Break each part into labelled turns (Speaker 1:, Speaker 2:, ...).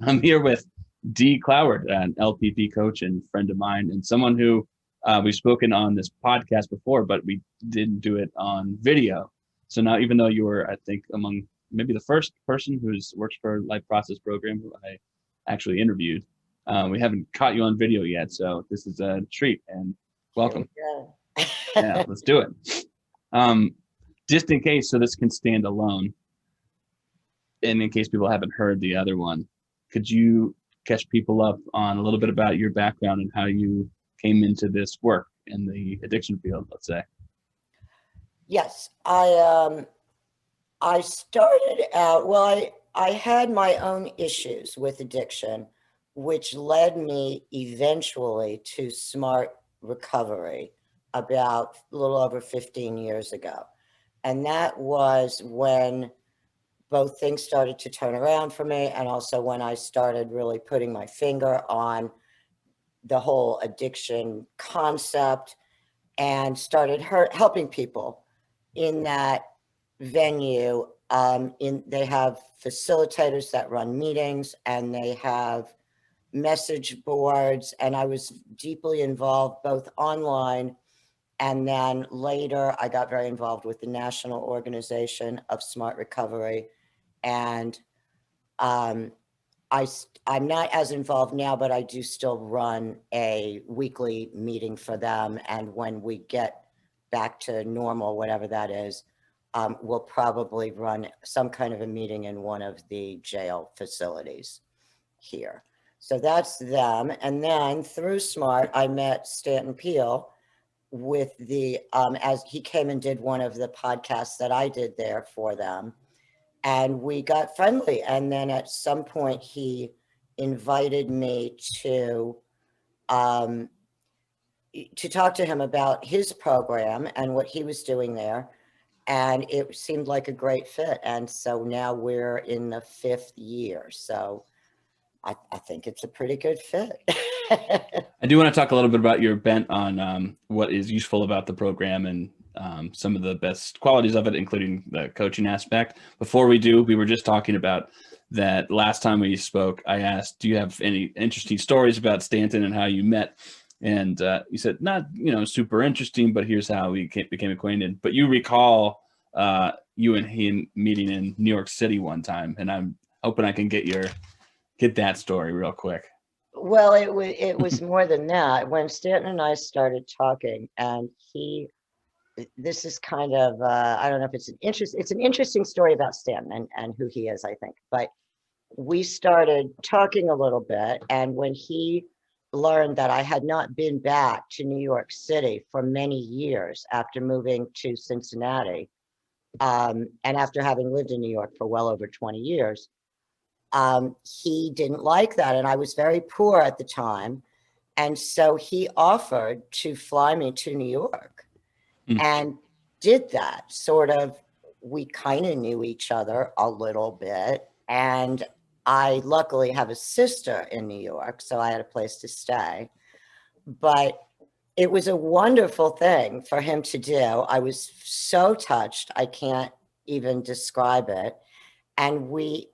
Speaker 1: I'm here with Dee Cloward, an LPP coach and friend of mine, and someone who we've spoken on this podcast before, but we didn't do it on video. So now, even though you were, I think, among maybe the first person who's works for Life Process Program who I actually interviewed, we haven't caught you on video yet. So this is a treat and
Speaker 2: Here
Speaker 1: welcome.
Speaker 2: we go.
Speaker 1: Yeah, let's do it. Um, just in case, so this can stand alone, and in case people haven't heard the other one, could you catch people up on a little bit about your background and how you came into this work in the addiction field, let's say?
Speaker 2: Yes, I started out, well, I had my own issues with addiction, which led me eventually to smart recovery about a little over 15 years ago. And that was when both things started to turn around for me, and also when I started really putting my finger on the whole addiction concept and started helping people in that venue. They have facilitators that run meetings, and they have message boards, and I was deeply involved both online, and then later I got very involved with the National Organization of Smart Recovery. And um, I'm not as involved now, but I do still run a weekly meeting for them. And when we get back to normal, whatever that is, we'll probably run some kind of a meeting in one of the jail facilities here. So that's them. And then through SMART, I met Stanton Peele with as he came and did one of the podcasts that I did there for them. And we got friendly. And then at some point, he invited me um, to talk to him about his program and what he was doing there. And it seemed like a great fit. And so now we're in the 5th year. So I think it's a pretty good fit.
Speaker 1: I do want to talk a little bit about your bent on what is useful about the program and some of the best qualities of it, including the coaching aspect. Before we do, we were just talking about that last time we spoke. I asked, do you have any interesting stories about Stanton and how you met? And you said, not, super interesting, but here's how we became acquainted. But you recall you and him meeting in New York City one time, and I'm hoping I can get that story real quick.
Speaker 2: Well, it was more than that. When Stanton and I started talking, and this is kind of I don't know if it's an interesting story about Stanton and who he is, I think. But we started talking a little bit, and when he learned that I had not been back to New York City for many years after moving to Cincinnati, and after having lived in New York for well over 20 years, he didn't like that. And I was very poor at the time. And so he offered to fly me to New York and did that. Sort of, we kind of knew each other a little bit. And I luckily have a sister in New York, so I had a place to stay. But it was a wonderful thing for him to do. I was so touched, I can't even describe it. And we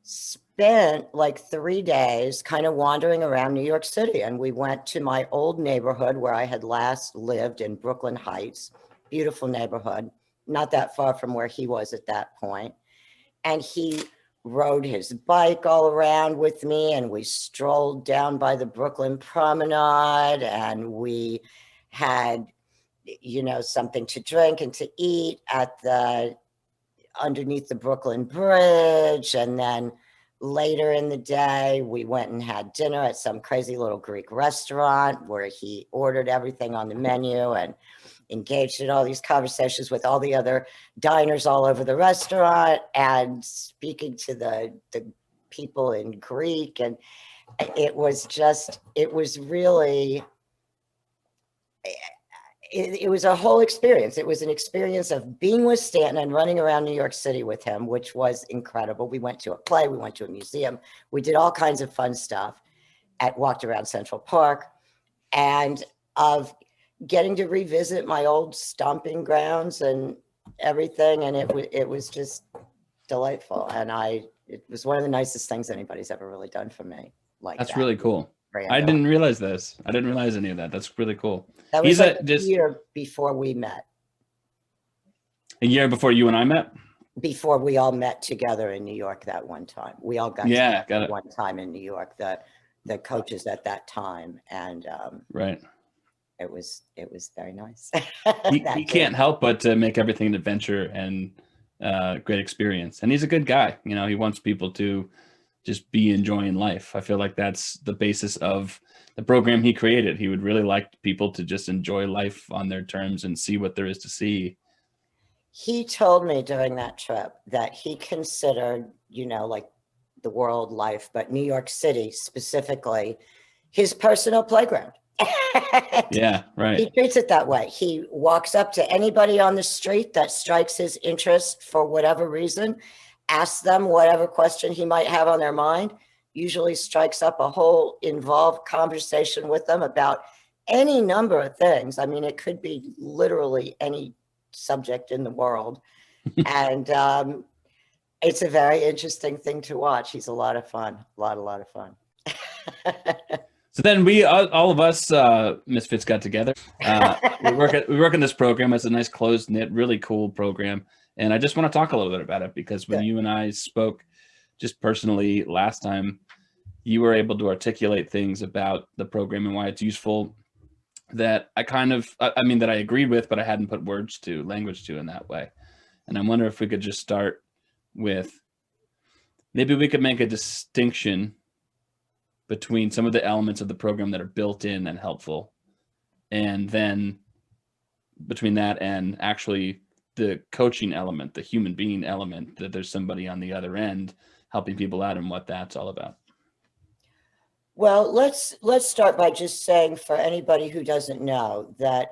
Speaker 2: spent like 3 days kind of wandering around New York City. And we went to my old neighborhood where I had last lived in Brooklyn Heights, beautiful neighborhood, not that far from where he was at that point. And he rode his bike all around with me, and we strolled down by the Brooklyn Promenade, and we had, something to drink and to eat underneath the Brooklyn Bridge. And then later in the day, we went and had dinner at some crazy little Greek restaurant where he ordered everything on the menu and engaged in all these conversations with all the other diners all over the restaurant and speaking to the people in Greek. And it was really, it was a whole experience. It was an experience of being with Stanton and running around New York City with him, which was incredible. We went to a play, we went to a museum, we did all kinds of fun stuff, walked around Central Park, and of getting to revisit my old stomping grounds and everything. And it was just delightful. And I It was one of the nicest things anybody's ever really done for me. Like
Speaker 1: That's
Speaker 2: that.
Speaker 1: really cool. I
Speaker 2: Random.
Speaker 1: didn't realize this. I didn't realize any of that. That's really cool.
Speaker 2: That was
Speaker 1: He's
Speaker 2: like a
Speaker 1: just
Speaker 2: year before we met.
Speaker 1: a year before you and I met.
Speaker 2: Before we all met together in New York that one time. We all got
Speaker 1: Yeah, got
Speaker 2: together
Speaker 1: it.
Speaker 2: one time in New York, the coaches at that time. And
Speaker 1: Right.
Speaker 2: it was very nice.
Speaker 1: He can't help but to make everything an adventure and great experience. And he's a good guy. You know, he wants people to just be enjoying life. I feel like that's the basis of the program he created. He would really like people to just enjoy life on their terms and see what there is to see.
Speaker 2: He told me during that trip that he considered, you know, like the world life, but New York City specifically, his personal playground.
Speaker 1: Yeah, right.
Speaker 2: He treats it that way. He walks up to anybody on the street that strikes his interest for whatever reason, asks them whatever question he might have on their mind, usually strikes up a whole involved conversation with them about any number of things. I mean, it could be literally any subject in the world. And it's a very interesting thing to watch. He's a lot of fun, a lot of fun.
Speaker 1: So then we, all of us misfits got together. We work in this program. It's a nice closed knit, really cool program. And I just want to talk a little bit about it because when you and I spoke just personally last time, you were able to articulate things about the program and why it's useful that I mean, that I agreed with, but I hadn't put language to in that way. And I wonder if we could just start with, maybe we could make a distinction between some of the elements of the program that are built in and helpful, and then between that and actually the coaching element, the human being element, that there's somebody on the other end helping people out and what that's all about.
Speaker 2: Well, let's start by just saying, for anybody who doesn't know, that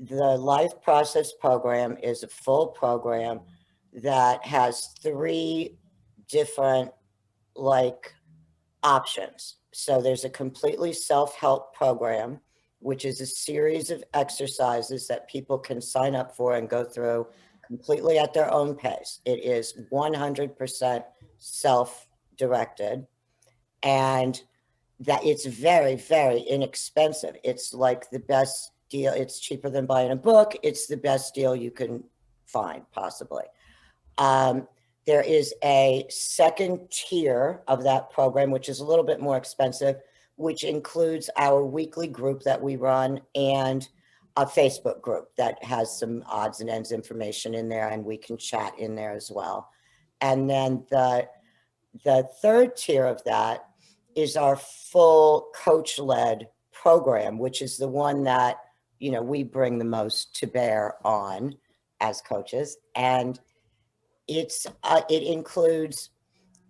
Speaker 2: the Life Process program is a full program that has 3 different options. So there's a completely self-help program, which is a series of exercises that people can sign up for and go through completely at their own pace. It is 100% self-directed, and that it's very, very inexpensive. It's like the best deal. It's cheaper than buying a book. It's the best deal you can find, possibly. There is a second tier of that program, which is a little bit more expensive, which includes our weekly group that we run and a Facebook group that has some odds and ends information in there, and we can chat in there as well. And then the third tier of that is our full coach-led program, which is the one that, you know, we bring the most to bear on as coaches. And it includes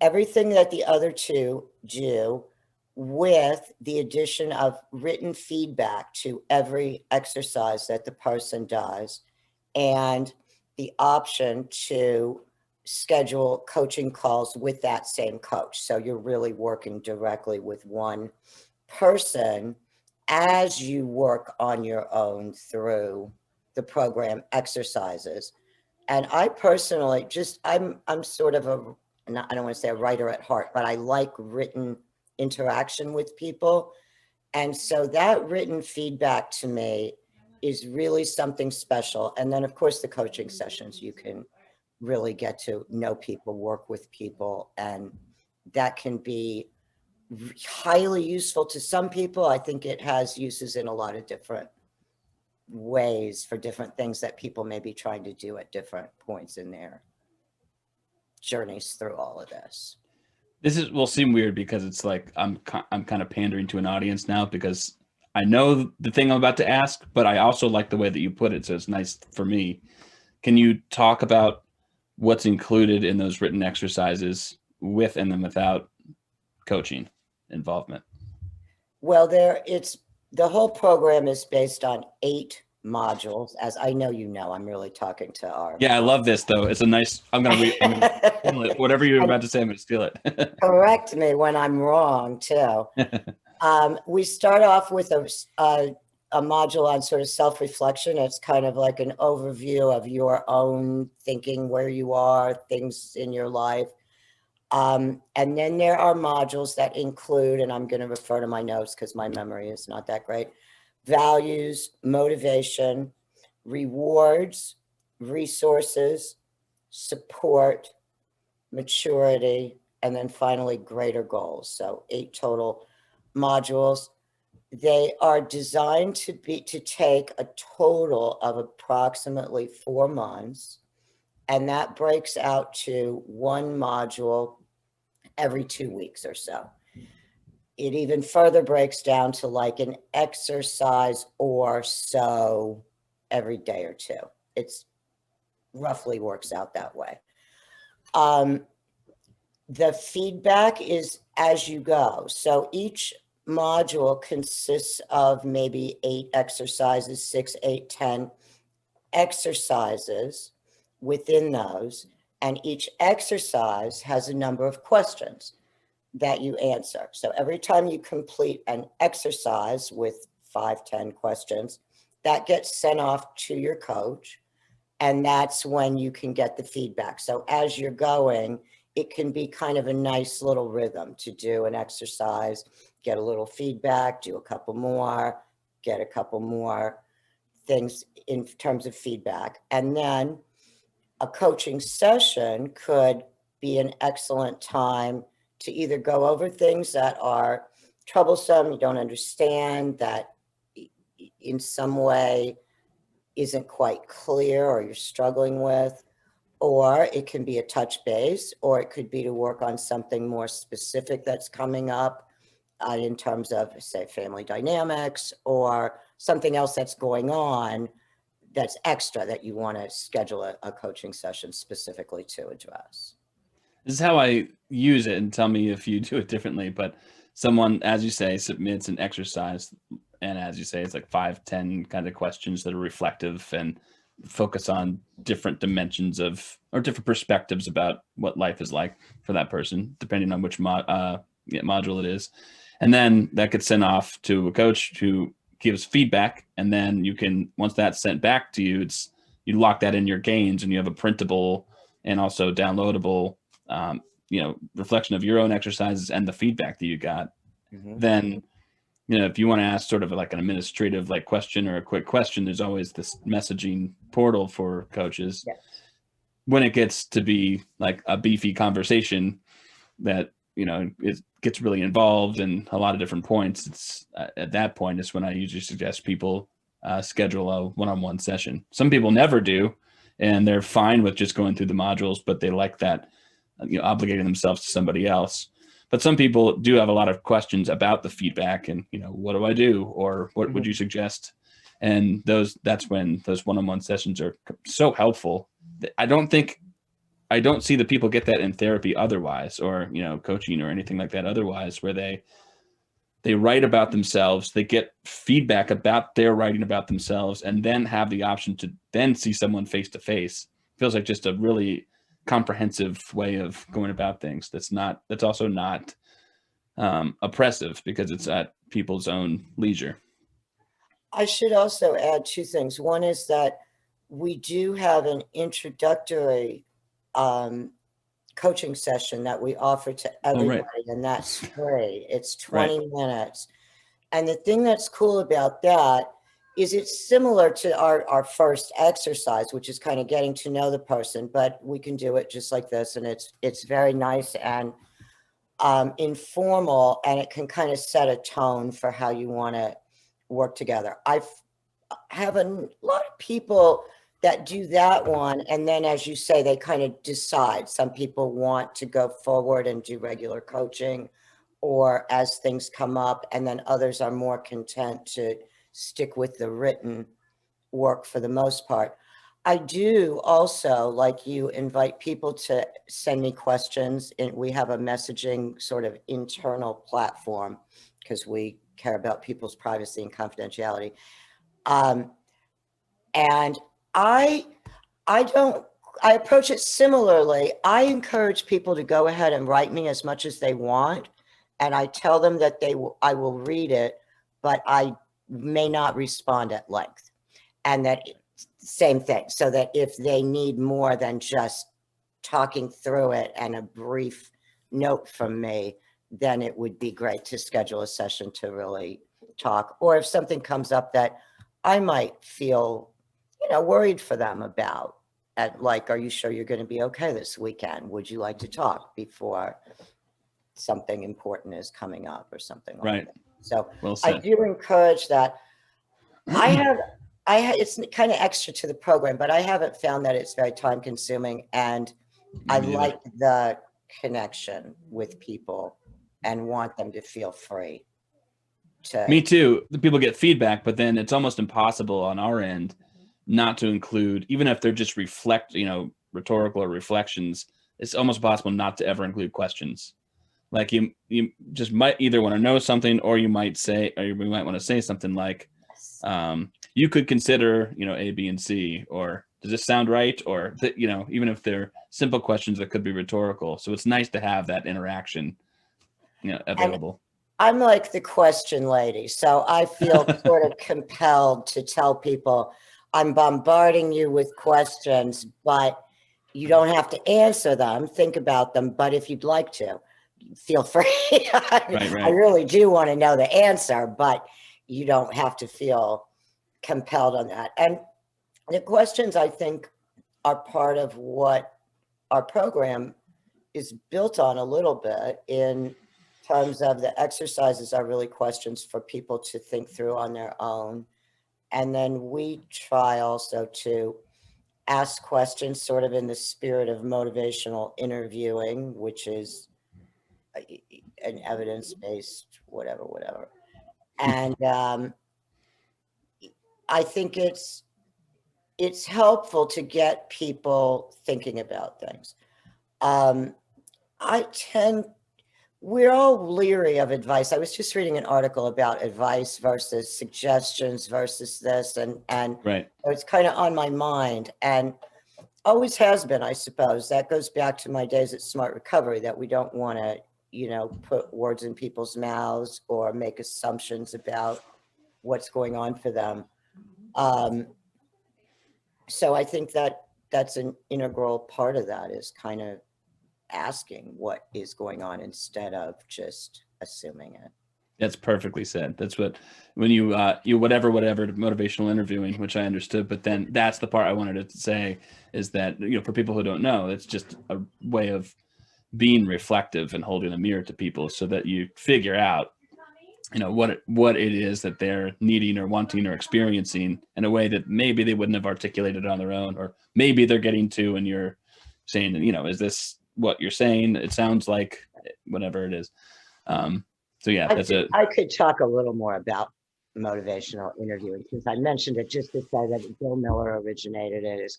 Speaker 2: everything that the other 2 do, with the addition of written feedback to every exercise that the person does, and the option to schedule coaching calls with that same coach. So you're really working directly with one person as you work on your own through the program exercises. And I personally I'm sort of I don't want to say a writer at heart, but I like written interaction with people. And so that written feedback to me is really something special. And then of course the coaching sessions, you can really get to know people, work with people, and that can be highly useful to some people. I think it has uses in a lot of different ways for different things that people may be trying to do at different points in their journeys through all of this.
Speaker 1: This will seem weird because it's like I'm kind of pandering to an audience now because I know the thing I'm about to ask, but I also like the way that you put it, so it's nice for me. Can you talk about what's included in those written exercises with and then without coaching involvement? Well,
Speaker 2: the whole program is based on 8 modules, as I know you know. I'm really talking to our...
Speaker 1: Yeah, I love this, though. It's a nice... I'm gonna steal it. Whatever you're about to say, I'm going to steal it.
Speaker 2: Correct me when I'm wrong, too. We start off with a module on sort of self-reflection. It's kind of like an overview of your own thinking, where you are, things in your life. And then there are modules that include, and I'm going to refer to my notes because my memory is not that great, values, motivation, rewards, resources, support, maturity, and then finally greater goals. So 8 total modules. They are designed to take a total of approximately 4 months, and that breaks out to 1 module every 2 weeks or so. It even further breaks down to like an exercise or so every day or 2. It's roughly works out that way. The feedback is as you go. So each module consists of maybe 8 exercises, 6, 8, 10 exercises within those. And each exercise has a number of questions that you answer. So every time you complete an exercise with 5, 10 questions, that gets sent off to your coach. And that's when you can get the feedback. So as you're going, it can be kind of a nice little rhythm to do an exercise, get a little feedback, do a couple more, get a couple more things in terms of feedback. And then a coaching session could be an excellent time to either go over things that are troublesome, you don't understand, that in some way isn't quite clear or you're struggling with, or it can be a touch base, or it could be to work on something more specific that's coming up in terms of, say, family dynamics or something else that's going on that's extra that you want to schedule a coaching session specifically to address.
Speaker 1: This is how I use it, and tell me if you do it differently. But someone, as you say, submits an exercise, and as you say, it's like 5, 10 kind of questions that are reflective and focus on different dimensions of, or different perspectives about what life is like for that person, depending on which module it is. And then that gets sent off to a coach who gives feedback. And then you can, once that's sent back to you, you lock that in your gains, and you have a printable and also downloadable reflection of your own exercises and the feedback that you got.
Speaker 2: Mm-hmm.
Speaker 1: Then, if you want to ask sort of like an administrative like question or a quick question, there's always this messaging portal for coaches.
Speaker 2: Yes.
Speaker 1: When it gets to be like a beefy conversation that, it gets really involved in a lot of different points, it's at that point is when I usually suggest people schedule a one-on-one session. Some people never do, and they're fine with just going through the modules, but they like that, obligating themselves to somebody else. But some people do have a lot of questions about the feedback and, what do I do? Or what would you suggest? And that's when those one-on-one sessions are so helpful. I don't see that people get that in therapy otherwise, or, coaching or anything like that otherwise, where they write about themselves, they get feedback about their writing about themselves, and then have the option to then see someone face to face. Feels like just a really comprehensive way of going about things. That's also not oppressive, because it's at people's own leisure.
Speaker 2: I should also add 2 things. One is that we do have an introductory coaching session that we offer to everybody, and that's free. It's 20 minutes. And the thing that's cool about that is it's similar to our first exercise, which is kind of getting to know the person, but we can do it just like this. And it's very nice and informal, and it can kind of set a tone for how you want to work together. I have a lot of people that do that one, and then, as you say, they kind of decide. Some people want to go forward and do regular coaching, or as things come up, and then others are more content to stick with the written work for the most part. I do also, like you, invite people to send me questions, and we have a messaging sort of internal platform because we care about people's privacy and confidentiality. And I approach it similarly. I encourage people to go ahead and write me as much as they want. And I tell them that I will read it, but I may not respond at length. And that same thing. So that if they need more than just talking through it and a brief note from me, then it would be great to schedule a session to really talk. Or if something comes up that I might feel, worried for them about, like, are you sure you're going to be okay this weekend? Would you like to talk before something important is coming up or something like that? So
Speaker 1: Well
Speaker 2: I
Speaker 1: said.
Speaker 2: do encourage that. It's kind of extra to the program, but I haven't found that it's very time consuming, and I
Speaker 1: Me neither.
Speaker 2: like the connection with people and want them to feel free to.
Speaker 1: Me too. The people get feedback, but then it's almost impossible on our end not to include, even if they're just rhetorical or reflections. It's almost possible not to ever include questions. Like you just might either want to know something, or you might want to say something like, you could consider, A, B, and C, or does this sound right? Or even if they're simple questions that could be rhetorical. So it's nice to have that interaction, available.
Speaker 2: I'm like the question lady, so I feel sort of compelled to tell people I'm bombarding you with questions, but you don't have to answer them. Think about them, but if you'd like to, feel free.
Speaker 1: Right.
Speaker 2: I really do want to know the answer, but you don't have to feel compelled on that. And the questions, I think, are part of what our program is built on a little bit, in terms of the exercises are really questions for people to think through on their own. And then we try also to ask questions sort of in the spirit of motivational interviewing, which is an evidence-based whatever. And I think it's helpful to get people thinking about things. We're all leery of advice. I was just reading an article about advice versus suggestions versus this, and
Speaker 1: Right.
Speaker 2: it's kind of on my mind, and always has been, I suppose. That goes back to my days at Smart Recovery, that we don't want to, put words in people's mouths or make assumptions about what's going on for them. So I think that that's an integral part of that, is kind of asking what is going on instead of just assuming it.
Speaker 1: That's perfectly said. That's what, when you whatever motivational interviewing, which I understood, but then that's the part I wanted to say, is that, for people who don't know, it's just a way of being reflective and holding a mirror to people, so that you figure out, what it is that they're needing or wanting or experiencing in a way that maybe they wouldn't have articulated on their own, or maybe they're getting to, and you're saying, is this what you're saying? It sounds like whatever it is. So yeah,
Speaker 2: I could talk a little more about motivational interviewing, since I mentioned it just to say that Bill Miller originated it. It's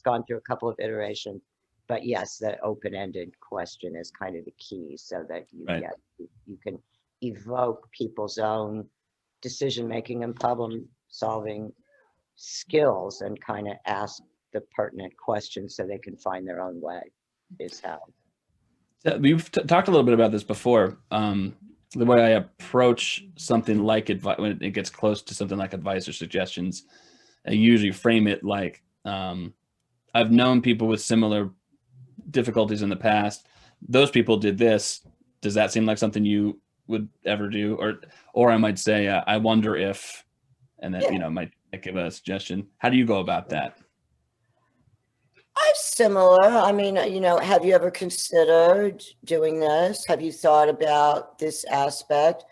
Speaker 2: gone through a couple of iterations, but yes, the open-ended question is kind of the key, so that you can evoke people's own decision-making and problem-solving skills, and kind of ask the pertinent questions so they can find their own way, is how.
Speaker 1: We've talked a little bit about this before. The way I approach something like advice, when it gets close to something like advice or suggestions, I usually frame it like, I've known people with similar difficulties in the past. Those people did this. Does that seem like something you would ever do? Or I might say, I wonder if, and then, might give a suggestion. How do you go about that?
Speaker 2: I'm similar. I mean, have you ever considered doing this? Have you thought about this aspect?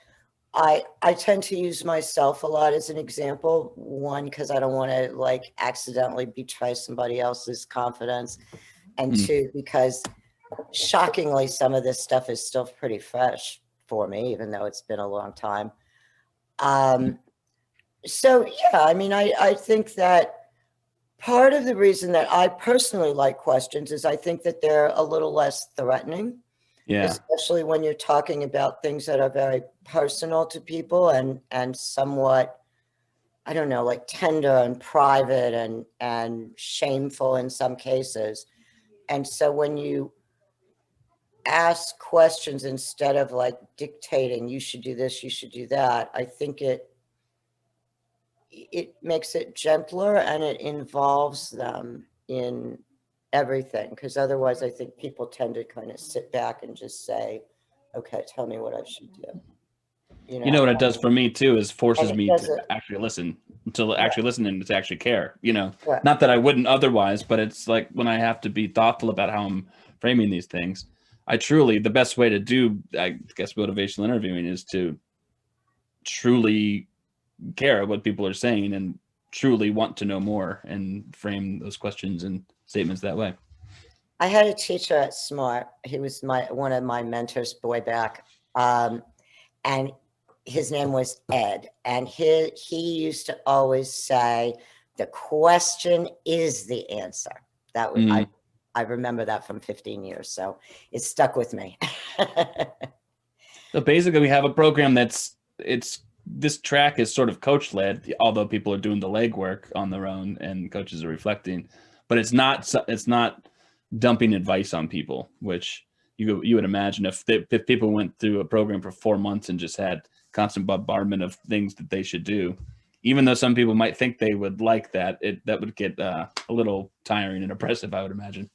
Speaker 2: I tend to use myself a lot as an example. One, because I don't want to like accidentally betray somebody else's confidence. And two, because shockingly, some of this stuff is still pretty fresh for me, even though it's been a long time. So yeah, I mean, I think that part of the reason that I personally like questions is I think that they're a little less threatening.
Speaker 1: Yeah.
Speaker 2: Especially when you're talking about things that are very personal to people, and somewhat, I don't know, like tender and private and shameful in some cases. And so when you ask questions instead of like dictating, you should do this, you should do that, I think it makes it gentler, and it involves them in everything, because otherwise I think people tend to kind of sit back and just say, okay, tell me what I should do.
Speaker 1: You know what it does for me too is
Speaker 2: And
Speaker 1: forces
Speaker 2: it
Speaker 1: me to
Speaker 2: doesn't,
Speaker 1: actually listen, to
Speaker 2: right,
Speaker 1: actually listen and to actually care.
Speaker 2: right.
Speaker 1: Not that I wouldn't otherwise, but it's like when I have to be thoughtful about how I'm framing these things. The best way to do, I guess, motivational interviewing is to truly care what people are saying and truly want to know more and frame those questions and statements that way.
Speaker 2: I had a teacher at Smart. He was one of my mentors way back. And his name was Ed. And he used to always say, the question is the answer. That was, I remember that from 15 years. So it stuck with me.
Speaker 1: So basically we have a program this track is sort of coach led, although people are doing the legwork on their own and coaches are reflecting, but it's not dumping advice on people, which you would imagine if people went through a program for 4 months and just had constant bombardment of things that they should do, even though some people might think they would like that, that would get a little tiring and oppressive, I would imagine.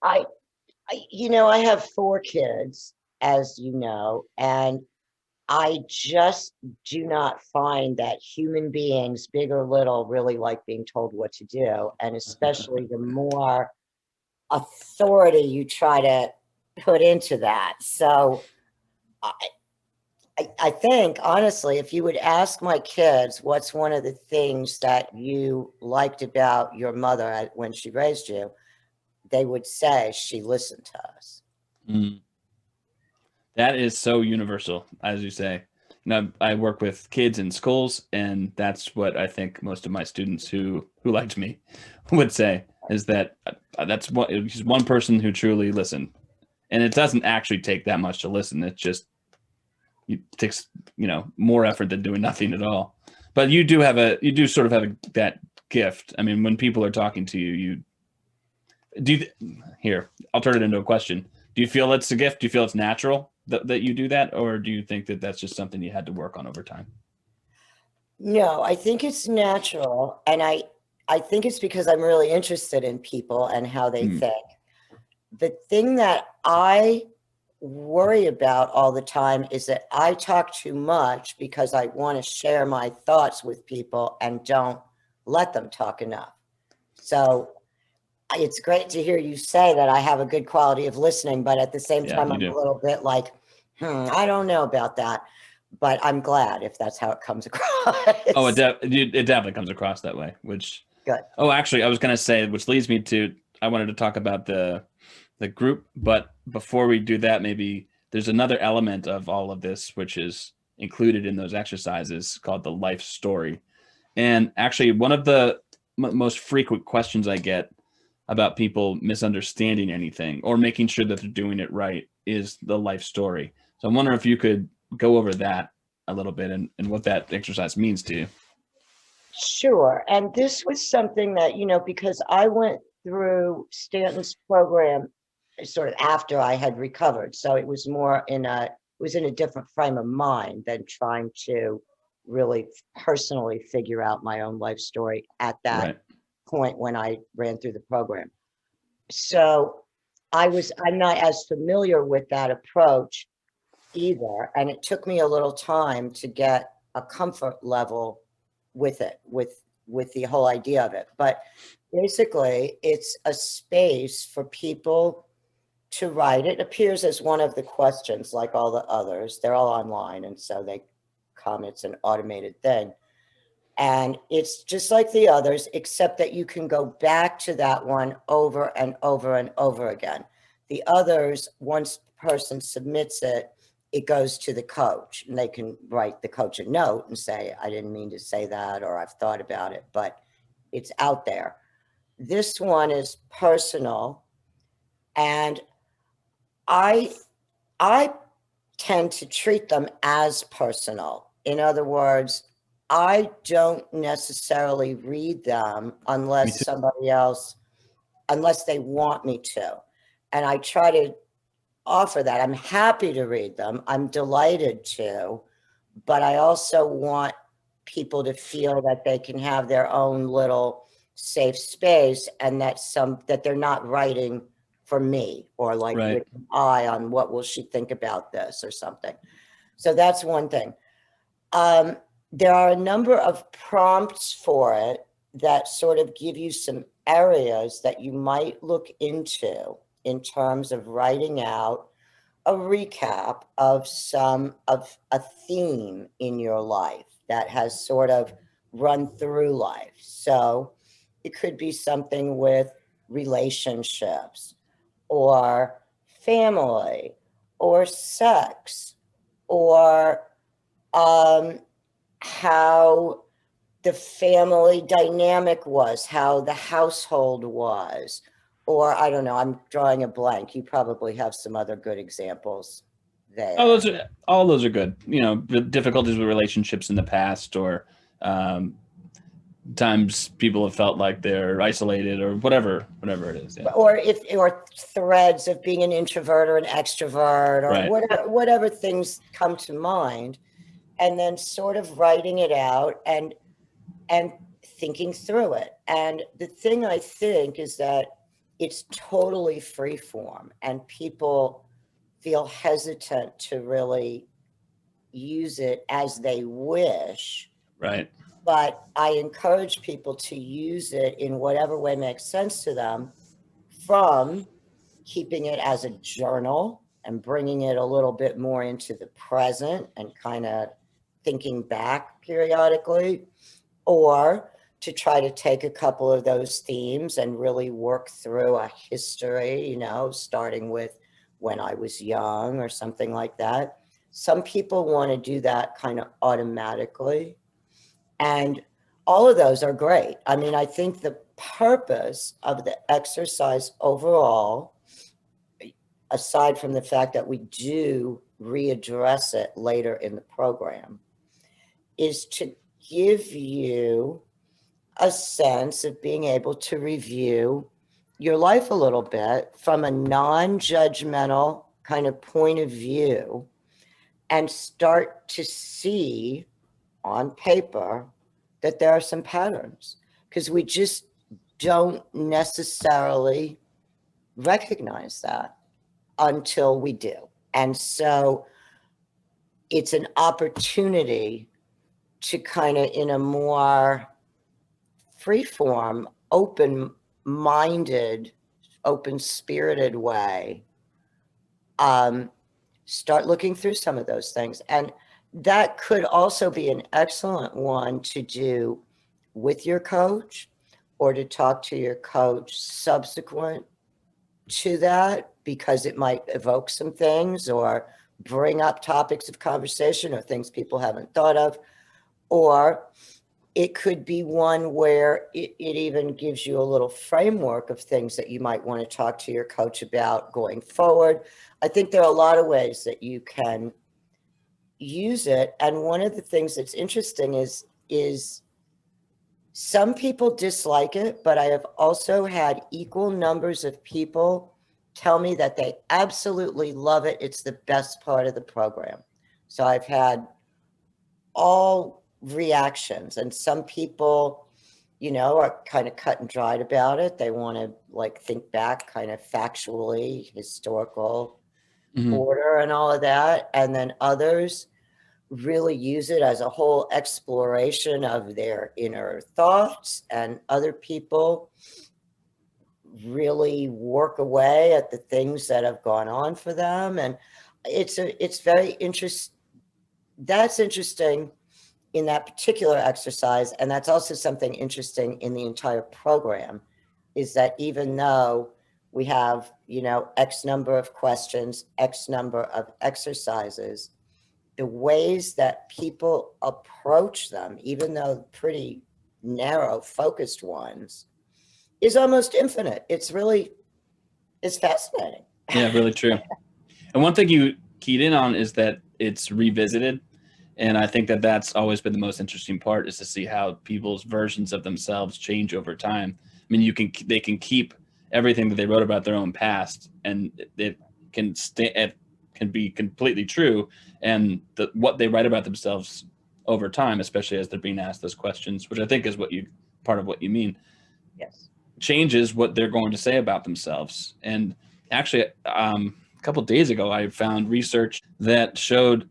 Speaker 2: I have 4 kids, as you know, and I just do not find that human beings, big or little, really like being told what to do. And especially the more authority you try to put into that. So I think, honestly, if you would ask my kids, what's one of the things that you liked about your mother when she raised you, they would say she listened to us.
Speaker 1: That is so universal, as you say. Now, I work with kids in schools, and that's what I think most of my students who liked me would say, is that she's one person who truly listened. And it doesn't actually take that much to listen. It takes, more effort than doing nothing at all. But you do sort of have that gift. I mean, when people are talking to you, here, I'll turn it into a question. Do you feel it's a gift? Do you feel it's natural that you do that? Or do you think that that's just something you had to work on over time?
Speaker 2: No, I think it's natural. And I think it's because I'm really interested in people and how they think. The thing that I worry about all the time is that I talk too much because I want to share my thoughts with people and don't let them talk enough. So it's great to hear you say that I have a good quality of listening, but at the same time, I'm a little bit like, I don't know about that, but I'm glad if that's how it comes across.
Speaker 1: Oh, it definitely comes across that way, which
Speaker 2: good.
Speaker 1: Oh, actually, I was going to say, which leads me to, I wanted to talk about the group, but before we do that, maybe there's another element of all of this, which is included in those exercises called the life story. And actually, one of the most frequent questions I get about people misunderstanding anything or making sure that they're doing it right is the life story. So I'm wondering if you could go over that a little bit and what that exercise means to you.
Speaker 2: Sure. And this was something that, because I went through Stanton's program sort of after I had recovered. So it was more in a different frame of mind than trying to really personally figure out my own life story at that point when I ran through the program. So I'm not as familiar with that approach either. And it took me a little time to get a comfort level with it, with the whole idea of it. But basically, it's a space for people to write. It appears as one of the questions, like all the others. They're all online, and so it's an automated thing. And it's just like the others, except that you can go back to that one over and over and over again. The others, once the person submits it, it goes to the coach, and they can write the coach a note and say, I didn't mean to say that, or I've thought about it, but it's out there. This one is personal, and I tend to treat them as personal. In other words, I don't necessarily read them unless they want me to. And I try to offer that. I'm happy to read them. I'm delighted to, but I also want people to feel that they can have their own little safe space, and that they're not writing for me, or like
Speaker 1: Right.
Speaker 2: with an eye on what will she think about this or something. So that's one thing. There are a number of prompts for it that sort of give you some areas that you might look into in terms of writing out a recap of a theme in your life that has sort of run through life. So it could be something with relationships or family or sex or how the family dynamic was, how the household was, or I don't know, I'm drawing a blank. You probably have some other good examples
Speaker 1: Oh,
Speaker 2: there.
Speaker 1: all those are good. You know, the difficulties with relationships in the past, or um, times people have felt like they're isolated, or whatever it is. Yeah.
Speaker 2: Or threads of being an introvert or an extrovert, or
Speaker 1: Right.
Speaker 2: whatever things come to mind, and then sort of writing it out and thinking through it. And the thing I think is that it's totally free form, and people feel hesitant to really use it as they wish.
Speaker 1: Right.
Speaker 2: But I encourage people to use it in whatever way makes sense to them, from keeping it as a journal and bringing it a little bit more into the present and kind of thinking back periodically, or to try to take a couple of those themes and really work through a history, starting with when I was young or something like that. Some people want to do that kind of automatically. And all of those are great. I mean, I think the purpose of the exercise overall, aside from the fact that we do readdress it later in the program, is to give you a sense of being able to review your life a little bit from a non-judgmental kind of point of view, and start to see on paper that there are some patterns, because we just don't necessarily recognize that until we do. And so it's an opportunity to kind of, in a more freeform, open-minded, open-spirited way, start looking through some of those things. And that could also be an excellent one to do with your coach, or to talk to your coach subsequent to that, because it might evoke some things or bring up topics of conversation or things people haven't thought of. Or it could be one where it even gives you a little framework of things that you might want to talk to your coach about going forward. I think there are a lot of ways that you can use it. And one of the things that's interesting is some people dislike it, but I have also had equal numbers of people tell me that they absolutely love it. It's the best part of the program. So I've had all reactions, and some people, are kind of cut and dried about it. They want to like think back kind of factually, historical order and all of that. And then others really use it as a whole exploration of their inner thoughts, and other people really work away at the things that have gone on for them. And it's very interesting. That's interesting in that particular exercise. And that's also something interesting in the entire program, is that even though we have, X number of questions, X number of exercises, the ways that people approach them, even though pretty narrow focused ones, is almost infinite. It's fascinating.
Speaker 1: Yeah, really true. And one thing you keyed in on is that it's revisited. And I think that that's always been the most interesting part, is to see how people's versions of themselves change over time. I mean, they can keep everything that they wrote about their own past, and it can be completely true. And what they write about themselves over time, especially as they're being asked those questions, which I think is part of what you mean,
Speaker 2: Yes.
Speaker 1: changes what they're going to say about themselves. And actually, a couple of days ago, I found research that showed,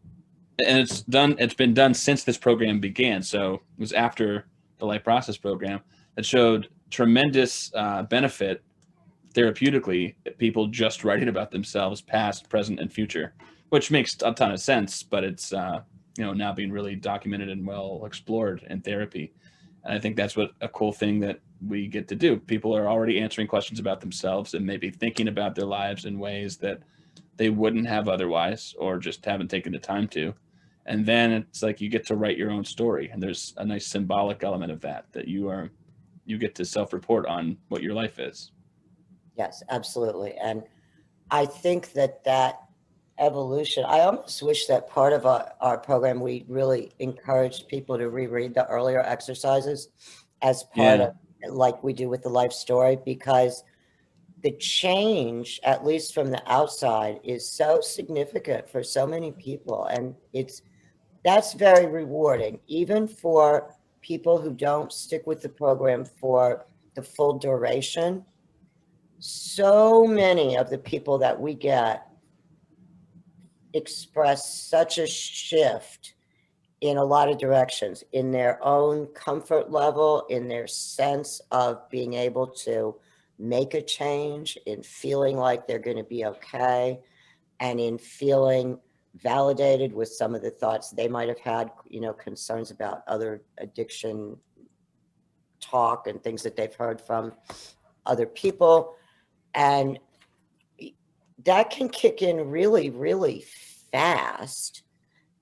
Speaker 1: and it's been done since this program began. So it was after the life process program, that showed tremendous benefit therapeutically, people just writing about themselves, past, present, and future, which makes a ton of sense. But it's now being really documented and well explored in therapy. And I think that's what a cool thing that we get to do. People are already answering questions about themselves and maybe thinking about their lives in ways that they wouldn't have otherwise, or just haven't taken the time to. And then it's like you get to write your own story, and there's a nice symbolic element of that you get to self-report on what your life is.
Speaker 2: Yes, absolutely. And I think that evolution, I almost wish that part of our program, we really encouraged people to reread the earlier exercises as part of, like we do with the life story, because the change, at least from the outside, is so significant for so many people. And that's very rewarding, even for people who don't stick with the program for the full duration. So many of the people that we get express such a shift in a lot of directions, in their own comfort level, in their sense of being able to make a change, in feeling like they're going to be okay, and in feeling validated with some of the thoughts they might have had, concerns about other addiction talk and things that they've heard from other people. And that can kick in really, really fast.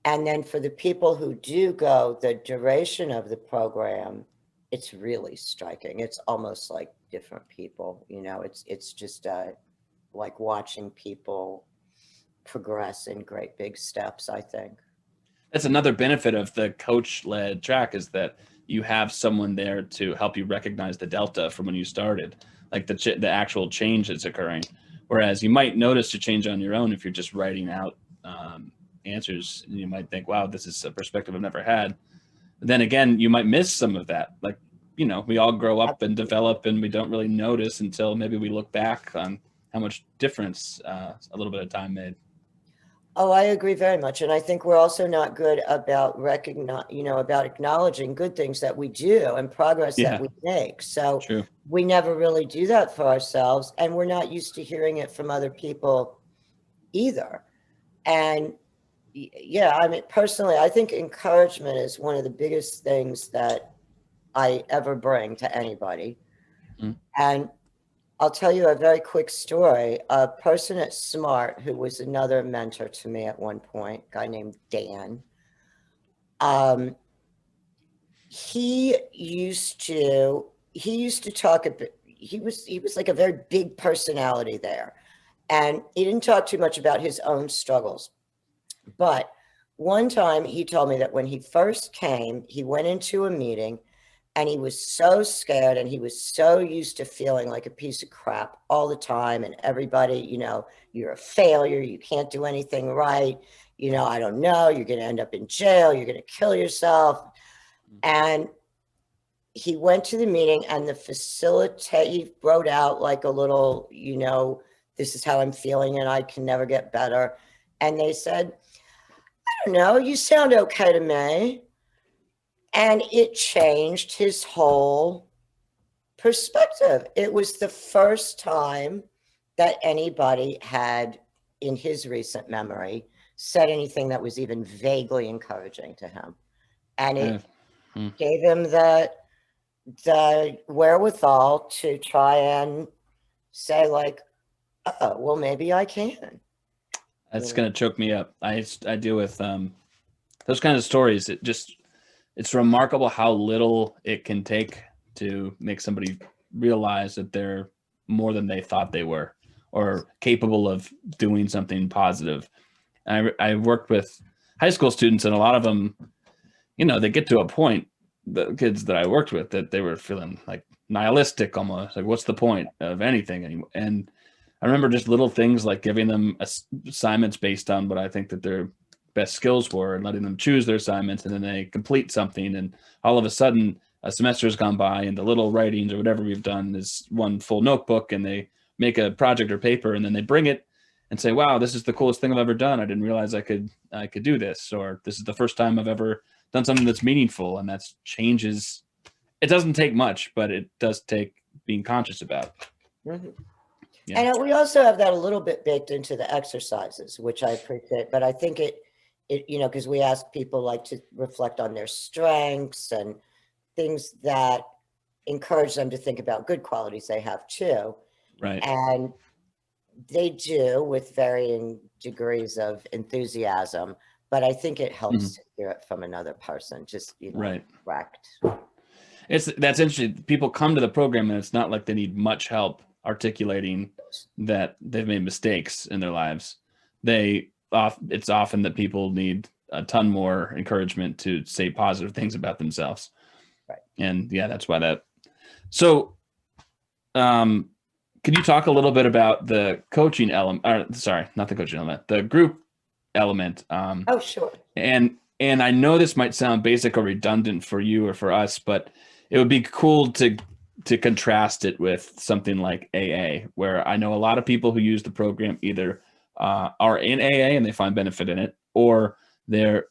Speaker 2: And then for the people who do go the duration of the program, it's really striking. It's almost like different people, it's just like watching people progress in great big steps, I think.
Speaker 1: That's another benefit of the coach-led track, is that you have someone there to help you recognize the delta from when you started, like the actual change that's occurring. Whereas you might notice a change on your own if you're just writing out answers, and you might think, wow, this is a perspective I've never had. But then again, you might miss some of that. Like, we all grow up and develop, and we don't really notice until maybe we look back on how much difference a little bit of time made.
Speaker 2: Oh, I agree very much. And I think we're also not good about about acknowledging good things that we do and progress that we make. So
Speaker 1: True.
Speaker 2: we never really do that for ourselves, and we're not used to hearing it from other people either. And yeah, I mean, personally, I think encouragement is one of the biggest things that I ever bring to anybody.
Speaker 1: Mm.
Speaker 2: And I'll tell you a very quick story. A person at Smart, who was another mentor to me at one point, a guy named Dan, he used to talk a bit. He was like a very big personality there, and he didn't talk too much about his own struggles. But one time he told me that when he first came, he went into a meeting and he was so scared, and he was so used to feeling like a piece of crap all the time. And everybody, you're a failure. You can't do anything right. I don't know. You're going to end up in jail. You're going to kill yourself. And he went to the meeting, and the he wrote out like a little, this is how I'm feeling and I can never get better. And they said, I don't know, you sound okay to me. And it changed his whole perspective. It was the first time that anybody had, in his recent memory, said anything that was even vaguely encouraging to him. And it gave him the wherewithal to try and say, like, oh, well, maybe I can.
Speaker 1: That's going to choke me up. I deal with those kinds of stories. It's remarkable how little it can take to make somebody realize that they're more than they thought they were, or capable of doing something positive. I worked with high school students, and a lot of them, they get to a point, the kids that I worked with, that they were feeling like nihilistic almost, like, what's the point of anything anymore? And I remember just little things like giving them assignments based on what I think that their best skills were, and letting them choose their assignments, and then they complete something, and all of a sudden a semester has gone by and the little writings or whatever we've done is one full notebook, and they make a project or paper and then they bring it and say, wow, this is the coolest thing I've ever done. I didn't realize I could do this, or this is the first time I've ever done something that's meaningful. And that's changes. It doesn't take much, but it does take being conscious about.
Speaker 2: Mhm.
Speaker 1: Yeah.
Speaker 2: And we also have that a little bit baked into the exercises, which I appreciate, but I think it, you know, because we ask people like to reflect on their strengths and things that encourage them to think about good qualities they have too.
Speaker 1: Right.
Speaker 2: And they do with varying degrees of enthusiasm, but I think it helps to hear it from another person, just, you know,
Speaker 1: Right.
Speaker 2: direct.
Speaker 1: That's interesting. People come to the program and it's not like they need much help articulating that they've made mistakes in their lives. It's often that people need a ton more encouragement to say positive things about themselves.
Speaker 2: Right.
Speaker 1: And yeah, that's why that. So, could you talk a little bit about the coaching element? Sorry, not the coaching element, the group element.
Speaker 2: Oh, sure.
Speaker 1: And I know this might sound basic or redundant for you or for us, but it would be cool to contrast it with something like AA, where I know a lot of people who use the program either are in AA and they find benefit in it, or they're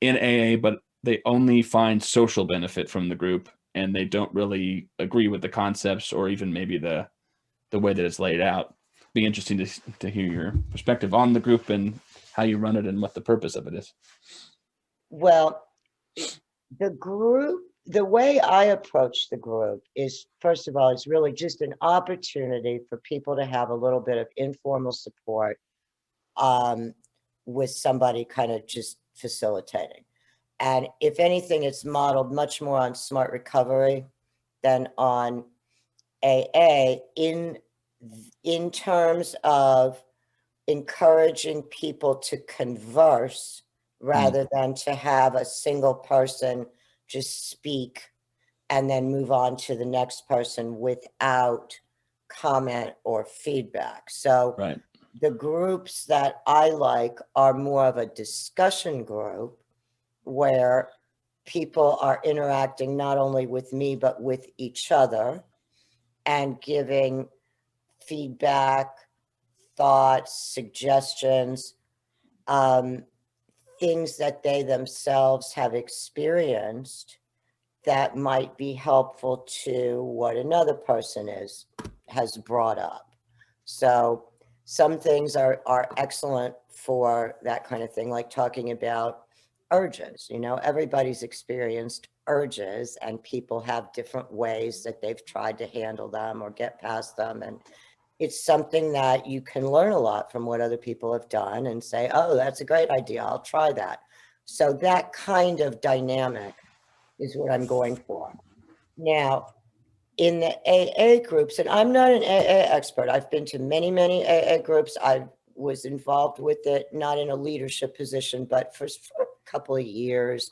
Speaker 1: in AA but they only find social benefit from the group and they don't really agree with the concepts or even maybe the way that it's laid out. Be interesting to hear your perspective on the group and how you run it and what the purpose of it is.
Speaker 2: Well, the group, the way I approach the group is, first of all, it's really just an opportunity for people to have a little bit of informal support with somebody kind of just facilitating. And if anything, it's modeled much more on smart recovery than on AA in terms of encouraging people to converse rather than to have a single person just speak and then move on to the next person without comment or feedback. So
Speaker 1: Right.
Speaker 2: the groups that I like are more of a discussion group where people are interacting not only with me, but with each other and giving feedback, thoughts, suggestions, things that they themselves have experienced that might be helpful to what another person has brought up. So some things are excellent for that kind of thing, like talking about urges. You know, everybody's experienced urges and people have different ways that they've tried to handle them or get past them. And it's something that you can learn a lot from what other people have done and say, oh, that's a great idea, I'll try that. So that kind of dynamic is what I'm going for. Now, in the AA groups, and I'm not an AA expert, I've been to many, many AA groups. I was involved with it, not in a leadership position, but for a couple of years,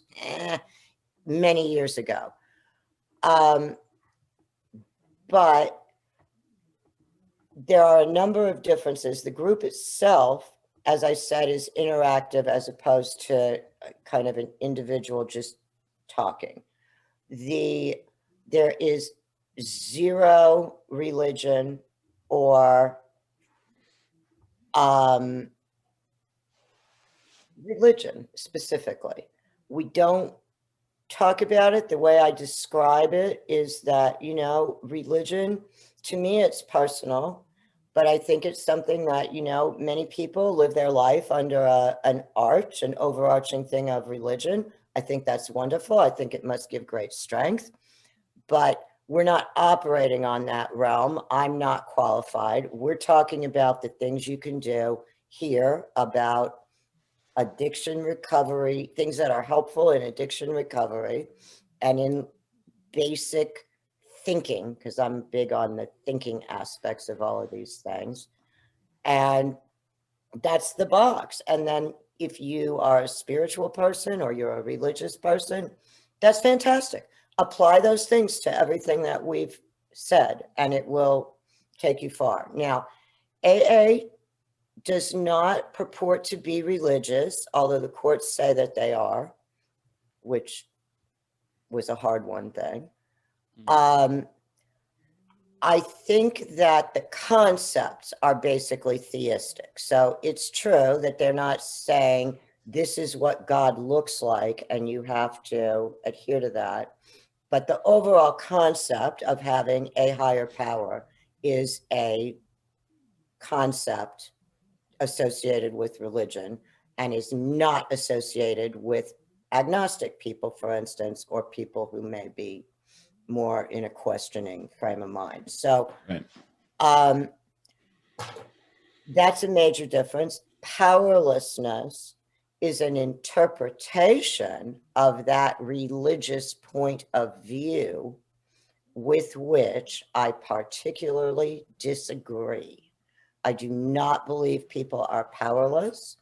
Speaker 2: many years ago. But there are a number of differences. The group itself, as I said, is interactive as opposed to kind of an individual just talking. There is zero religion or religion specifically. We don't talk about it. The way I describe it is that, you know, religion, to me, it's personal, but I think it's something that, you know, many people live their life under an overarching thing of religion. I think that's wonderful. I think it must give great strength, but we're not operating on that realm. I'm not qualified. We're talking about the things you can do here about addiction recovery, things that are helpful in addiction recovery and in basic thinking, because I'm big on the thinking aspects of all of these things. And that's the box. And then if you are a spiritual person or you're a religious person, that's fantastic. Apply those things to everything that we've said, and it will take you far. Now, AA does not purport to be religious, although the courts say that they are, which was a hard one thing. I think that the concepts are basically theistic. So it's true that they're not saying this is what God looks like and you have to adhere to that. But the overall concept of having a higher power is a concept associated with religion and is not associated with agnostic people, for instance, or people who may be more in a questioning frame of mind. So
Speaker 1: Right.
Speaker 2: That's a major difference. Powerlessness is an interpretation of that religious point of view with which I particularly disagree. I do not believe people are powerless.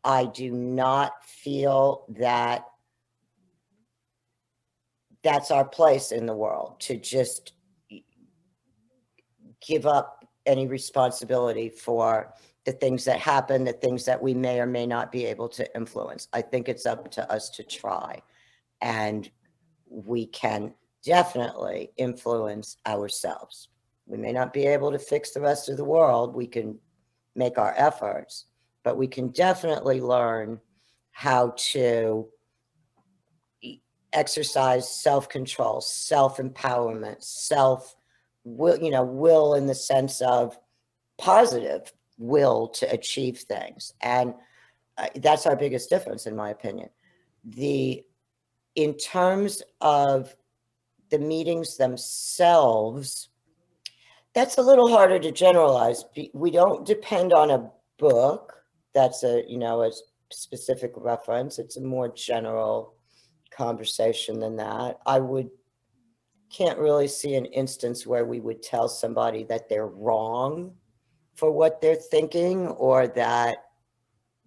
Speaker 2: I do not feel that that's our place in the world, to just give up any responsibility for the things that happen, the things that we may or may not be able to influence. I think it's up to us to try. And we can definitely influence ourselves. We may not be able to fix the rest of the world. We can make our efforts, but we can definitely learn how to exercise self-control, self-empowerment, will in the sense of positive will to achieve things. And that's our biggest difference, in my opinion. In terms of the meetings themselves, that's a little harder to generalize. We don't depend on a book that's a specific reference. It's a more general conversation than that. Can't really see an instance where we would tell somebody that they're wrong for what they're thinking, or that,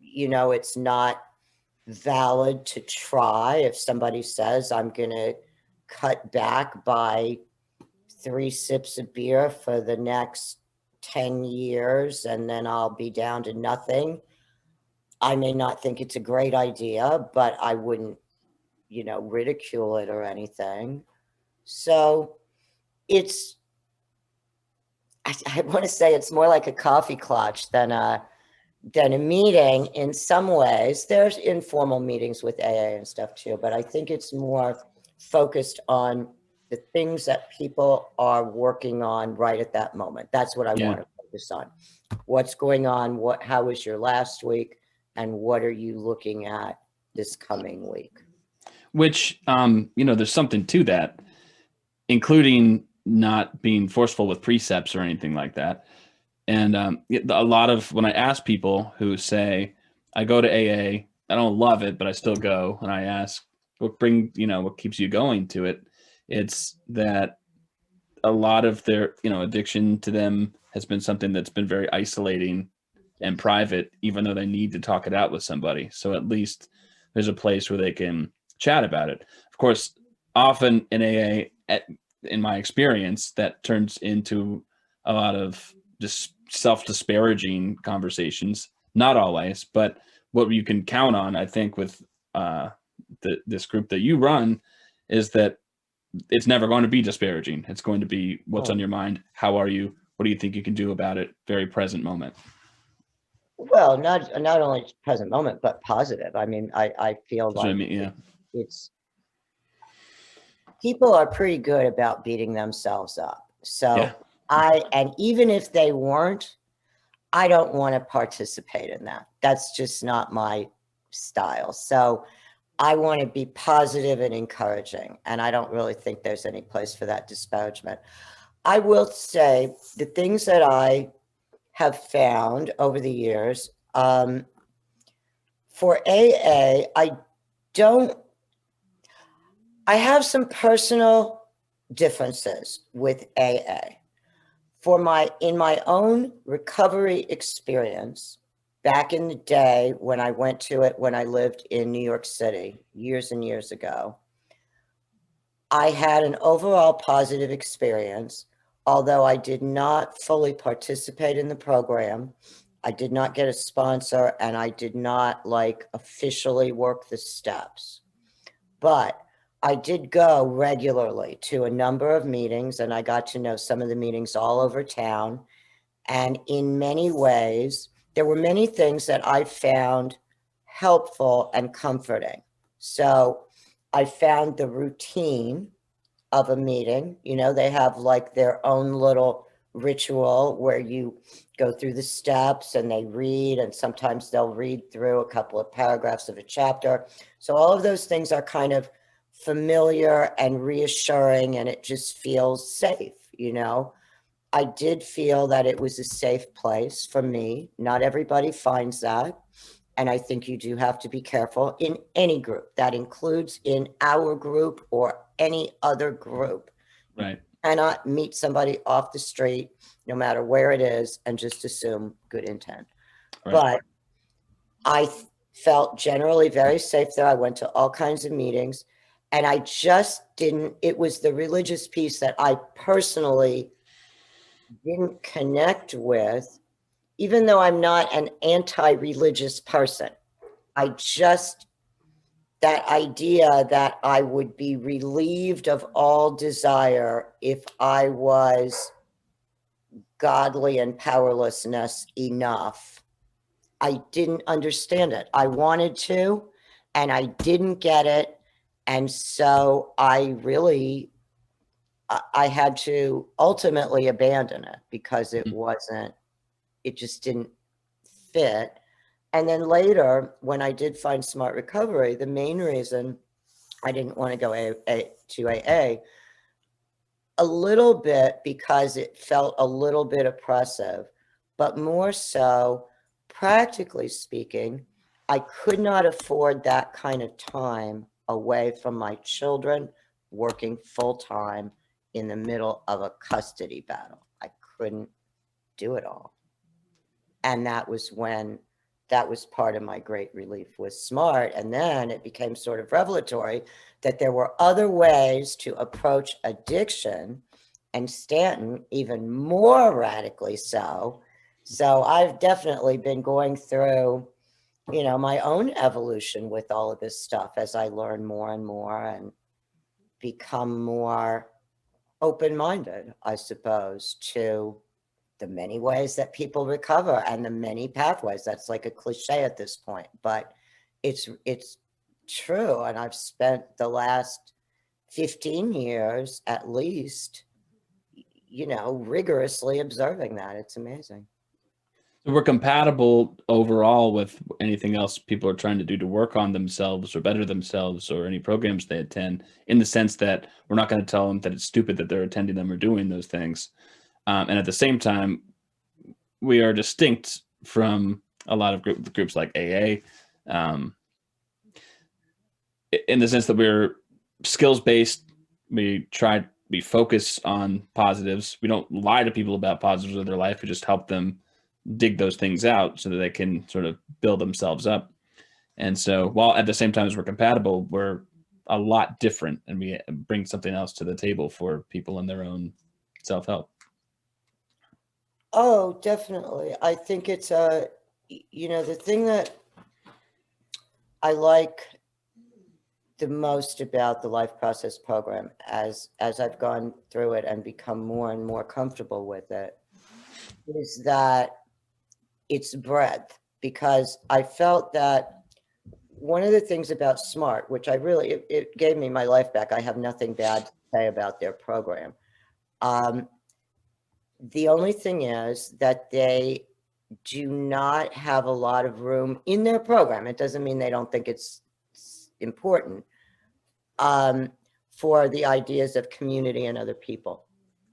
Speaker 2: it's not valid to try. If somebody says, I'm going to cut back by 3 sips of beer for the next 10 years, and then I'll be down to nothing, I may not think it's a great idea, but I wouldn't, ridicule it or anything. So I want to say it's more like a coffee clutch than a meeting in some ways. There's informal meetings with AA and stuff too, but I think it's more focused on the things that people are working on right at that moment. That's what I want to focus on. What's going on? How was your last week? And what are you looking at this coming week? Which,
Speaker 1: there's something to that, including not being forceful with precepts or anything like that. And a lot of, when I ask people who say, I go to AA, I don't love it, but I still go, and I ask, what keeps you going to it? It's that a lot of their, addiction to them has been something that's been very isolating and private, even though they need to talk it out with somebody. So at least there's a place where they can chat about it. Of course, often in AA, in my experience, that turns into a lot of just self-disparaging conversations. Not always, but what you can count on, I think, with this group that you run, is that it's never going to be disparaging. It's going to be what's on your mind. How are you? What do you think you can do about it? Very present moment.
Speaker 2: Well, not only present moment, but positive. I mean, I feel like it's people are pretty good about beating themselves up. So and even if they weren't, I don't want to participate in that. That's just not my style. So I want to be positive and encouraging. And I don't really think there's any place for that disparagement. I will say the things that I have found over the years, for AA, I have some personal differences with AA. In my own recovery experience, back in the day when I went to it, when I lived in New York City years and years ago, I had an overall positive experience, although I did not fully participate in the program. I did not get a sponsor, and I did not officially work the steps. But I did go regularly to a number of meetings, and I got to know some of the meetings all over town. And in many ways, there were many things that I found helpful and comforting. So I found the routine of a meeting. You know, they have like their own little ritual where you go through the steps and they read, and sometimes they'll read through a couple of paragraphs of a chapter. So all of those things are kind of familiar and reassuring, and it just feels safe, you know. I did feel that it was a safe place for me. Not everybody finds that. And I think you do have to be careful in any group. That includes in our group or any other group.
Speaker 1: Right.
Speaker 2: You cannot meet somebody off the street, no matter where it is, and just assume good intent.
Speaker 1: Right.
Speaker 2: But I felt generally very safe there. I went to all kinds of meetings, and I just didn't, it was the religious piece that I personally didn't connect with, even though I'm not an anti-religious person. I just, that idea that I would be relieved of all desire if I was godly and powerlessness enough, I didn't understand it. I wanted to, and I didn't get it. And so I really, I had to ultimately abandon it because it wasn't, it just didn't fit. And then later, when I did find Smart Recovery, the main reason I didn't want to go to AA, a little bit because it felt a little bit oppressive, but more so, practically speaking, I could not afford that kind of time away from my children, working full time in the middle of a custody battle. I couldn't do it all. And that was when, that was part of my great relief with Smart. And then it became sort of revelatory that there were other ways to approach addiction, and Stanton even more radically so. So I've definitely been going through, you know, my own evolution with all of this stuff as I learn more and more and become more open-minded, I suppose, to the many ways that people recover and the many pathways. That's like a cliche at this point, but it's true. And I've spent the last 15 years at least, you know, rigorously observing that. It's amazing.
Speaker 1: So we're compatible overall with anything else people are trying to do to work on themselves or better themselves, or any programs they attend, in the sense that we're not going to tell them that it's stupid that they're attending them or doing those things. And at the same time, we are distinct from a lot of groups like AA, in the sense that we're skills-based. We focus on positives. We don't lie to people about positives of their life. We just help them dig those things out so that they can sort of build themselves up. And so while at the same time as we're compatible, we're a lot different, and we bring something else to the table for people in their own self-help.
Speaker 2: Oh, definitely. I think it's you know, the thing that I like the most about the Life Process program, as I've gone through it and become more and more comfortable with it, is that it's breadth. Because I felt that one of the things about Smart, which I really, it gave me my life back. I have nothing bad to say about their program. The only thing is that they do not have a lot of room in their program. It doesn't mean they don't think it's important, for the ideas of community and other people.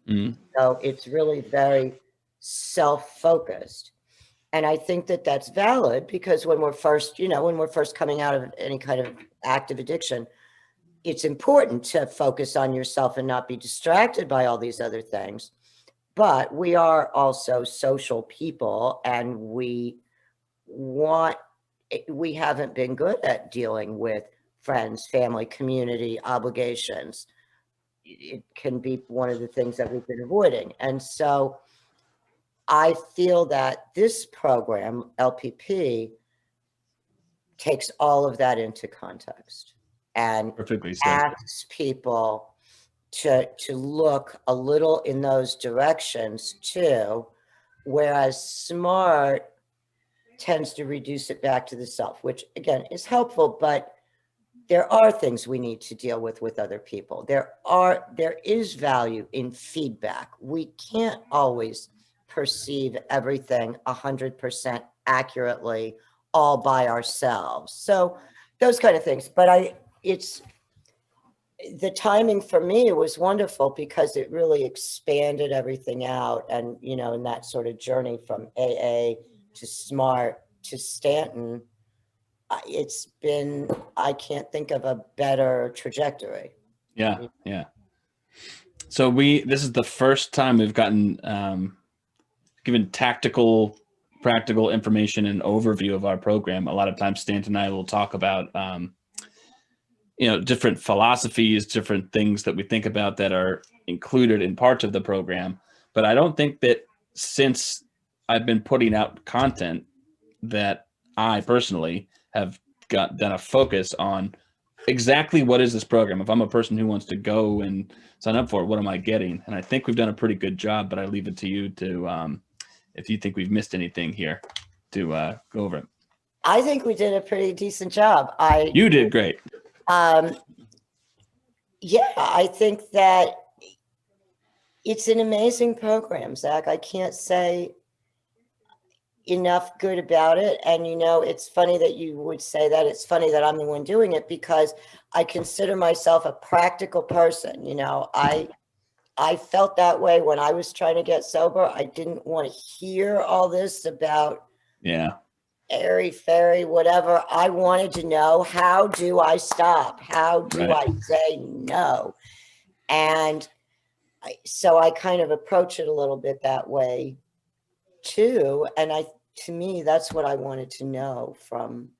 Speaker 2: So it's really very self-focused. And I think that that's valid, because when we're first, you know, when we're first coming out of any kind of active addiction, it's important to focus on yourself and not be distracted by all these other things. But we are also social people, and we haven't been good at dealing with friends, family, community, obligations. It can be one of the things that we've been avoiding. And so I feel that this program, LPP, takes all of that into context. and
Speaker 1: Perfectly said.
Speaker 2: asks people to look a little in those directions too, whereas SMART tends to reduce it back to the self, which again is helpful, but there are things we need to deal with other people. There is value in feedback. We can't always perceive everything 100% accurately all by ourselves. So those kind of things. But it's the timing for me was wonderful because it really expanded everything out. And, you know, in that sort of journey from AA to SMART to Stanton, it's been, I can't think of a better trajectory.
Speaker 1: Yeah. Yeah. So this is the first time we've gotten given tactical, practical information and overview of our program. A lot of times Stanton and I will talk about different philosophies, different things that we think about that are included in parts of the program. But I don't think that since I've been putting out content that I personally have done a focus on exactly what is this program. If I'm a person who wants to go and sign up for it, what am I getting? And I think we've done a pretty good job, but I leave it to you to, if you think we've missed anything here, to go over it.
Speaker 2: I think we did a pretty decent job.
Speaker 1: You did great.
Speaker 2: Yeah, I think that it's an amazing program, Zach. I can't say enough good about it. And, you know, it's funny that you would say that. It's funny that I'm the one doing it because I consider myself a practical person. You know, I felt that way when I was trying to get sober. I didn't want to hear all this about airy fairy, whatever. I wanted to know, how do I stop? How do I say no? And so I kind of approach it a little bit that way too. And to me, that's what I wanted to know from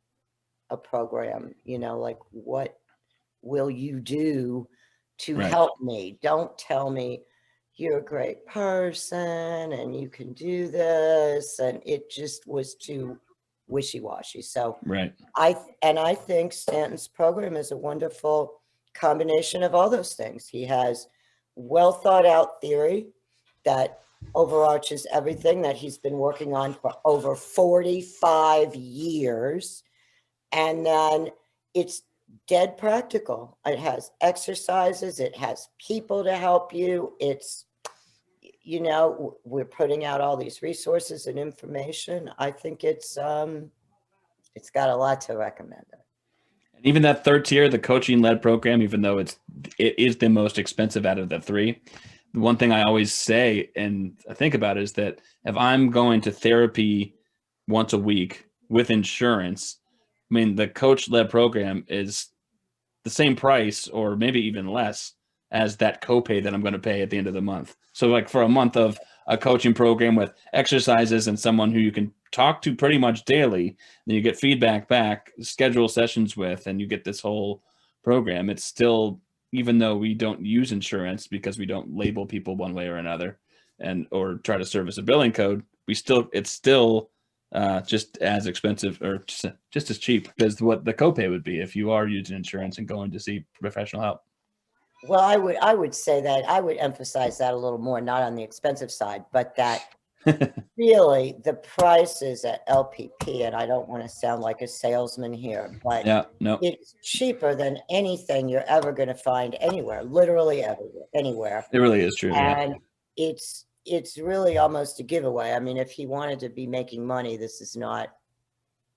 Speaker 2: a program, you know, like, what will you do to help me? Don't tell me you're a great person and you can do this. And it just was too wishy-washy. So I think Stanton's program is a wonderful combination of all those things. He has well thought out theory that overarches everything that he's been working on for over 45 years. And then it's dead practical. It has exercises, it has people to help you. It's, you know, we're putting out all these resources and information. I think it's got a lot to recommend it.
Speaker 1: And even that third tier, the coaching led program, even though it is the most expensive out of the three, the one thing I always say and I think about is that if I'm going to therapy once a week with insurance, I mean, the coach led program is the same price or maybe even less as that copay that I'm going to pay at the end of the month. So like for a month of a coaching program with exercises and someone who you can talk to pretty much daily, then you get feedback back, schedule sessions with, and you get this whole program. It's still, even though we don't use insurance because we don't label people one way or another or try to service a billing code, it's still just as expensive or just as cheap as what the copay would be if you are using insurance and going to see professional help.
Speaker 2: Well, I would say that I would emphasize that a little more, not on the expensive side, but that really the prices at LPP, and I don't want to sound like a salesman here, but it's cheaper than anything you're ever going to find anywhere, literally anywhere.
Speaker 1: It really is true.
Speaker 2: And it's really almost a giveaway. I mean, if he wanted to be making money, this is not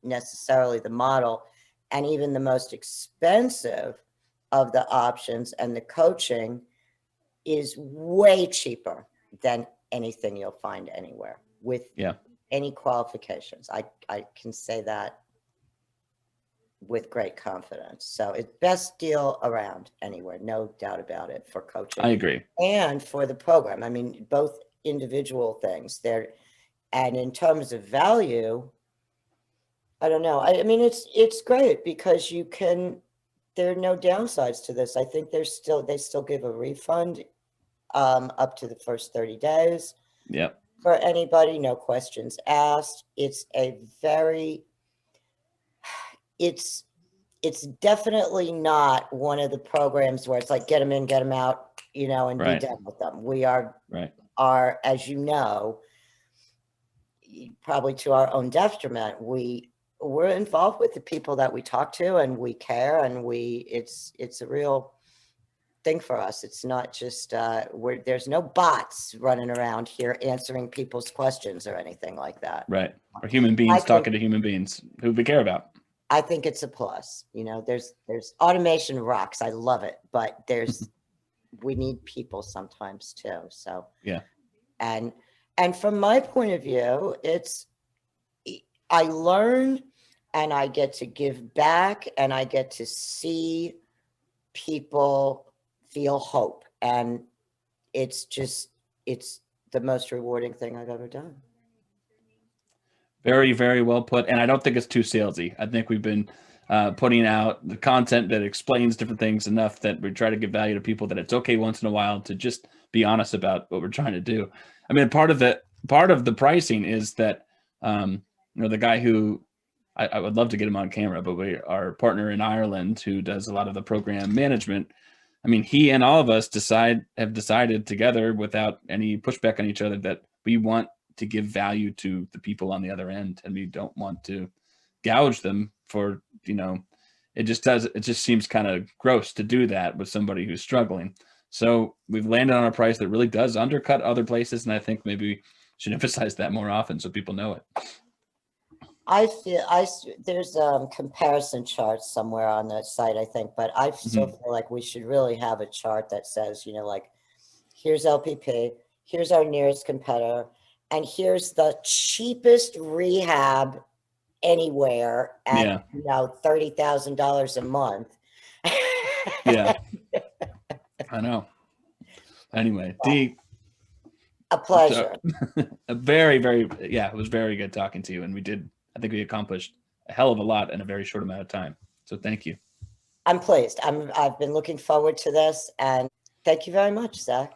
Speaker 2: necessarily the model. And even the most expensive of the options and the coaching is way cheaper than anything you'll find anywhere with any qualifications. I can say that with great confidence. So it's best deal around anywhere, no doubt about it, for coaching.
Speaker 1: I agree.
Speaker 2: And for the program. I mean, both individual things there. And in terms of value, I don't know. I mean, it's great because there are no downsides to this. I think they still give a refund up to the first 30 days.
Speaker 1: Yep.
Speaker 2: For anybody, no questions asked. It's it's definitely not one of the programs where it's like, get them in, get them out, you know, and
Speaker 1: Right.
Speaker 2: be done with them. We are,
Speaker 1: Right.
Speaker 2: as you know, probably to our own detriment, we're involved with the people that we talk to, and we care, and it's a real thing for us. It's not just there's no bots running around here answering people's questions or anything like that.
Speaker 1: Right. Or human beings talking to human beings who we care about.
Speaker 2: I think it's a plus. You know, there's automation rocks. I love it, but we need people sometimes too. So
Speaker 1: yeah.
Speaker 2: And from my point of view, I learn and I get to give back, and I get to see people feel hope. And it's the most rewarding thing I've ever done.
Speaker 1: Very, very well put. And I don't think it's too salesy. I think we've been putting out the content that explains different things enough that we try to give value to people, that it's okay once in a while to just be honest about what we're trying to do. I mean, part of the pricing is that, the guy who I would love to get him on camera, but our partner in Ireland who does a lot of the program management. I mean, he and all of us have decided together without any pushback on each other that we want to give value to the people on the other end, and we don't want to gouge them for, it just seems kind of gross to do that with somebody who's struggling. So we've landed on a price that really does undercut other places, and I think maybe we should emphasize that more often so people know it.
Speaker 2: I feel there's comparison charts somewhere on the site, I think, but I still feel like we should really have a chart that says, like, here's LPP, here's our nearest competitor, and here's the cheapest rehab anywhere at $30,000 a month.
Speaker 1: Yeah, I know. Anyway, Dee,
Speaker 2: a pleasure.
Speaker 1: It was very good talking to you, and I think we accomplished a hell of a lot in a very short amount of time. So thank you.
Speaker 2: I'm pleased. I've been looking forward to this, and thank you very much, Zach.